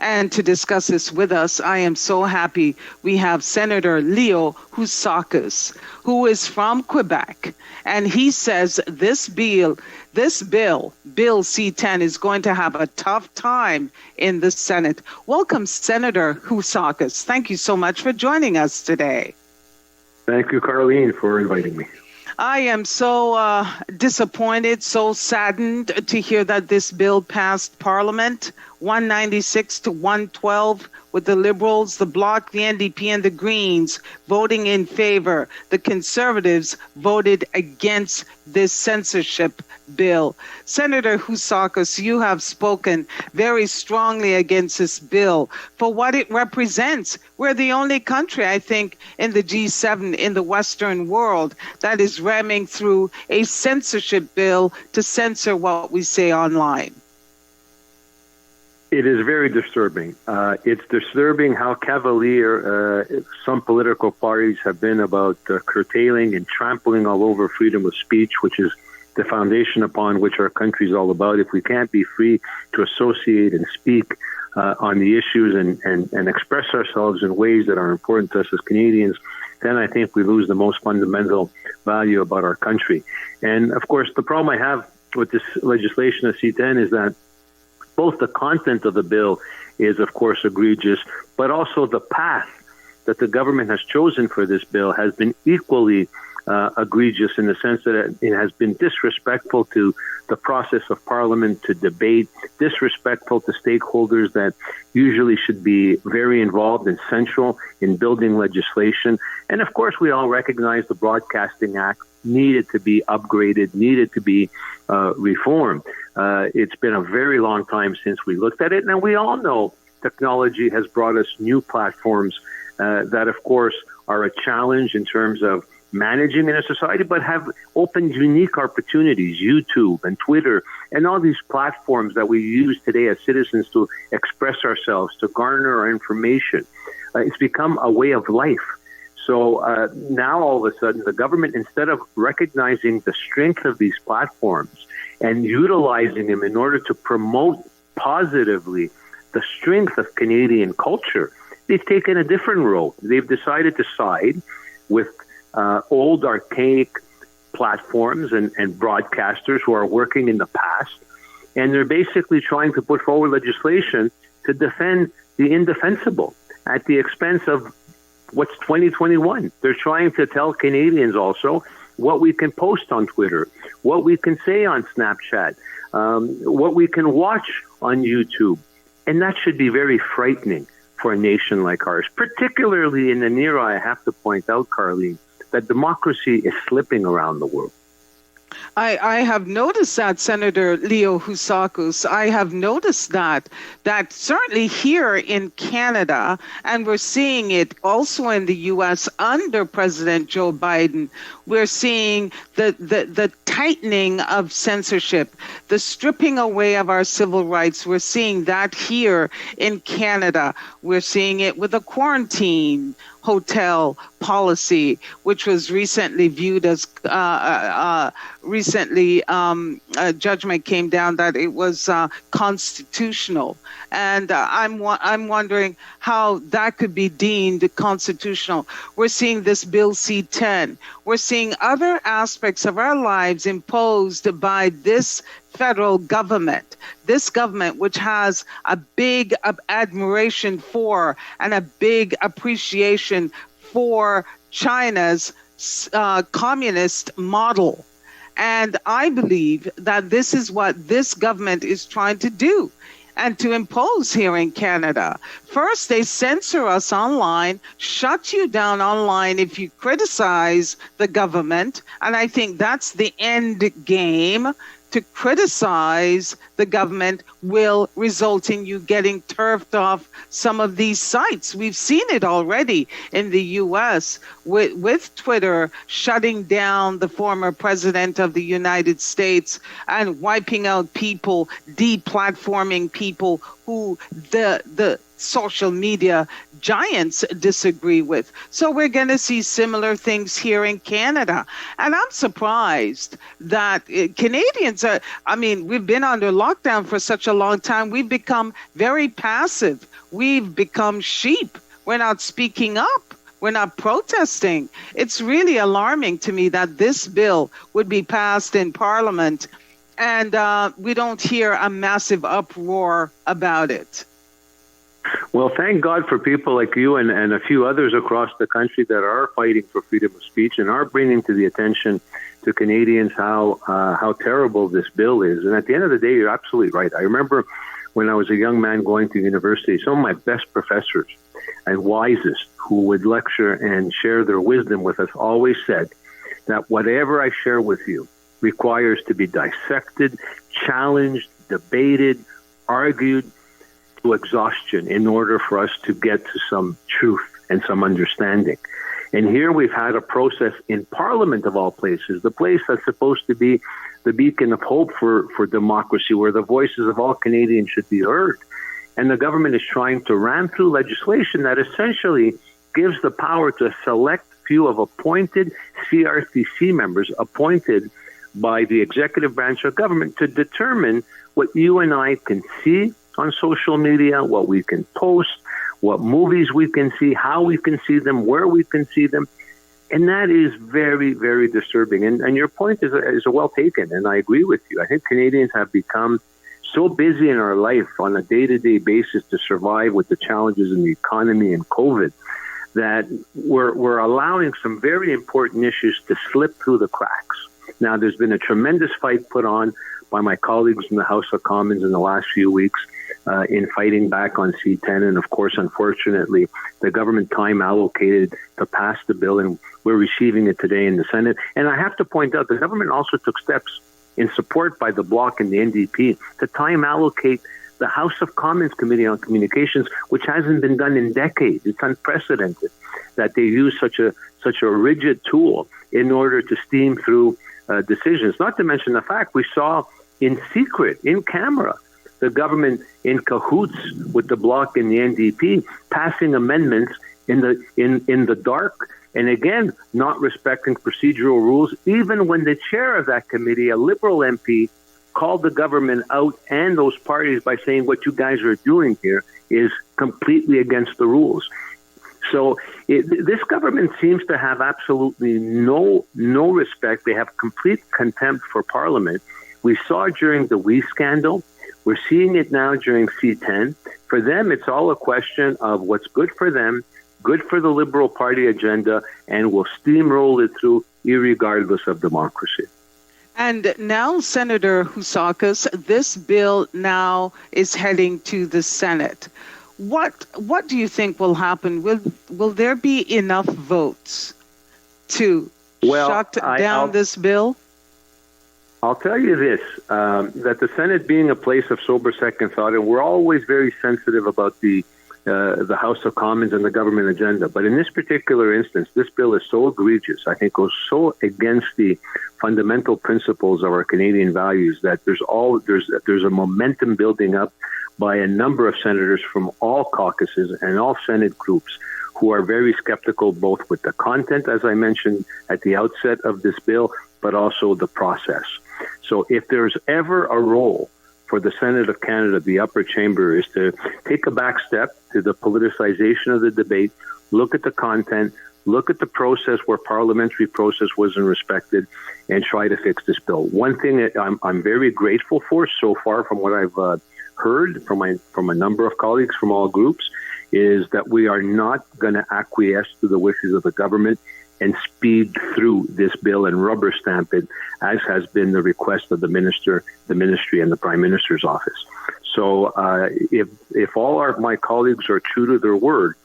And to discuss this with us, I am so happy we have Senator Leo Housakos, who is from Quebec. And he says this bill, Bill C-10, is going to have a tough time in the Senate. Welcome, Senator Housakos. Thank you so much for joining us today. Thank you, Carlene, for inviting me. I am so disappointed, so saddened to hear that this bill passed Parliament, 196 to 112, with the Liberals, the Bloc, the NDP, and the Greens voting in favor. The Conservatives voted against this censorship bill. Senator Housakos, you have spoken very strongly against this bill for what it represents. We're the only country, I think, in the G7 in the Western world that is ramming through a censorship bill to censor what we say online. It is very disturbing. It's disturbing how cavalier some political parties have been about curtailing and trampling all over freedom of speech, which is the foundation upon which our country is all about. If we can't be free to associate and speak on the issues and express ourselves in ways that are important to us as Canadians, then I think we lose the most fundamental value about our country. And of course, the problem I have with this legislation of C-10 is that both the content of the bill is, of course, egregious, but also the path that the government has chosen for this bill has been equally egregious in the sense that it has been disrespectful to the process of Parliament to debate, disrespectful to stakeholders that usually should be very involved and central in building legislation. And of course, we all recognize the Broadcasting Act needed to be upgraded, needed to be reformed. It's been a very long time since we looked at it, and we all know technology has brought us new platforms that, of course, are a challenge in terms of managing in a society, but have opened unique opportunities, YouTube and Twitter, and all these platforms that we use today as citizens to express ourselves, to garner our information. It's become a way of life. So now all of a sudden, the government, instead of recognizing the strength of these platforms and utilizing them in order to promote positively the strength of Canadian culture, they've taken a different road. They've decided to side with old, archaic platforms and broadcasters who are working in the past. And they're basically trying to put forward legislation to defend the indefensible at the expense of what's 2021. They're trying to tell Canadians also what we can post on Twitter, what we can say on Snapchat, what we can watch on YouTube. And that should be very frightening for a nation like ours, particularly in an era, I have to point out, Carlene, that democracy is slipping around the world. I have noticed that, Senator Leo Housakos. I have noticed that certainly here in Canada, and we're seeing it also in the U.S. under President Joe Biden, we're seeing the tightening of censorship, the stripping away of our civil rights. We're seeing that here in Canada. We're seeing it with the quarantine hotel policy, which was recently viewed as a judgment came down that it was constitutional, and I'm wondering how that could be deemed constitutional. We're seeing this Bill C-10. We're seeing other aspects of our lives imposed by this federal government, this government which has a big admiration for and a big appreciation for China's communist model. And I believe that this is what this government is trying to do and to impose here in Canada. First, they censor us online, shut you down online if you criticize the government. And I think that's the end game. To criticize the government will result in you getting turfed off some of these sites. We've seen it already in the U.S. with Twitter shutting down the former president of the United States and wiping out people, deplatforming people who the social media giants disagree with. So we're going to see similar things here in Canada. And I'm surprised that Canadians we've been under lockdown for such a a long time, we've become very passive. We've become sheep. We're not speaking up. We're not protesting. It's really alarming to me that this bill would be passed in Parliament and we don't hear a massive uproar about it. Well, thank God for people like you and a few others across the country that are fighting for freedom of speech and are bringing to the attention to Canadians how terrible this bill is. And at the end of the day, you're absolutely right. I remember when I was a young man going to university, some of my best professors and wisest who would lecture and share their wisdom with us always said that whatever I share with you requires to be dissected, challenged, debated, argued to exhaustion in order for us to get to some truth and some understanding. And here we've had a process in Parliament, of all places, the place that's supposed to be the beacon of hope for democracy, where the voices of all Canadians should be heard. And the government is trying to ram through legislation that essentially gives the power to a select few of appointed CRTC members appointed by the executive branch of government to determine what you and I can see on social media, what we can post, what movies we can see, how we can see them, where we can see them. And that is very, very disturbing. And your point is well taken, and I agree with you. I think Canadians have become so busy in our life on a day-to-day basis to survive with the challenges in the economy and COVID that we're allowing some very important issues to slip through the cracks. Now, there's been a tremendous fight put on by my colleagues in the House of Commons in the last few weeks in fighting back on C-10. And of course, unfortunately, the government time allocated to pass the bill, and we're receiving it today in the Senate. And I have to point out, the government also took steps in support by the Bloc and the NDP to time allocate the House of Commons Committee on Communications, which hasn't been done in decades. It's unprecedented that they use such a rigid tool in order to steam through decisions. Not to mention the fact we saw in secret, in camera, the government in cahoots with the Bloc and the NDP passing amendments in the dark, and again, not respecting procedural rules, even when the chair of that committee, a Liberal MP, called the government out and those parties by saying what you guys are doing here is completely against the rules. So this government seems to have absolutely no respect. They have complete contempt for Parliament. We saw it during the WE scandal. We're seeing it now during C-10. For them, it's all a question of what's good for them, good for the Liberal Party agenda, and will steamroll it through irregardless of democracy. And now, Senator Housakos, this bill now is heading to the Senate. What do you think will happen? Will there be enough votes to shut down this bill? I'll tell you this, that the Senate being a place of sober second thought, and we're always very sensitive about the House of Commons and the government agenda. But in this particular instance, this bill is so egregious, I think goes so against the fundamental principles of our Canadian values that there's a momentum building up by a number of senators from all caucuses and all Senate groups who are very skeptical both with the content, as I mentioned at the outset of this bill, but also the process. So if there's ever a role for the Senate of Canada, the upper chamber, is to take a back step to the politicization of the debate, look at the content, look at the process where parliamentary process wasn't respected, and try to fix this bill. One thing that I'm very grateful for so far from what I've heard from a number of colleagues from all groups is that we are not going to acquiesce to the wishes of the government and speed through this bill and rubber stamp it, as has been the request of the minister, the ministry, and the Prime Minister's office. So if all my colleagues are true to their word,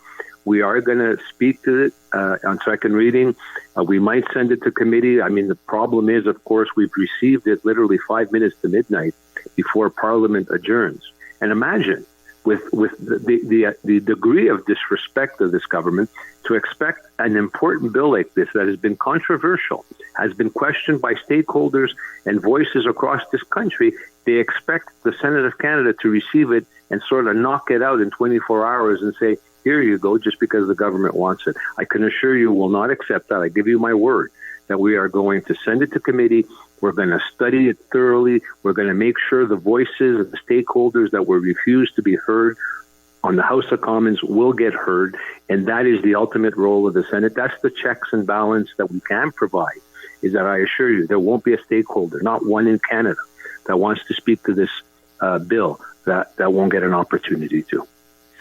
we are going to speak to it on second reading. We might send it to committee. I mean, the problem is, of course, we've received it literally 5 minutes to midnight before Parliament adjourns. And imagine, with the degree of disrespect of this government, to expect an important bill like this that has been controversial, has been questioned by stakeholders and voices across this country, they expect the Senate of Canada to receive it and sort of knock it out in 24 hours and say, here you go, just because the government wants it. I can assure you will not accept that. I give you my word that we are going to send it to committee, We're going to study it thoroughly. We're going to make sure the voices of the stakeholders that were refused to be heard on the House of Commons will get heard, and that is the ultimate role of the Senate. That's the checks and balance that we can provide, is that I assure you there won't be a stakeholder, not one in Canada, that wants to speak to this bill that won't get an opportunity to.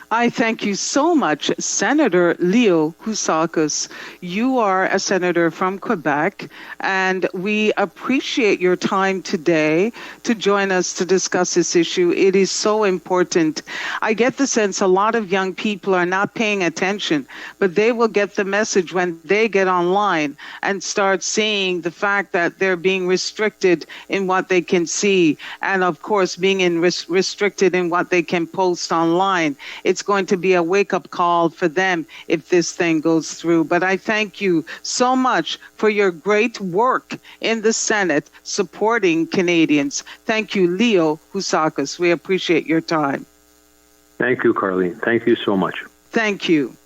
I thank you so much, Senator Leo Housakos. You are a senator from Quebec, and we appreciate your time today to join us to discuss this issue. It is so important. I get the sense a lot of young people are not paying attention, but they will get the message when they get online and start seeing the fact that they're being restricted in what they can see, and of course being restricted in what they can post online. It's going to be a wake-up call for them if this thing goes through. But I thank you so much for your great work in the Senate supporting Canadians. Thank you, Leo Housakos. We appreciate your time. Thank you, Carlene. Thank you so much. Thank you.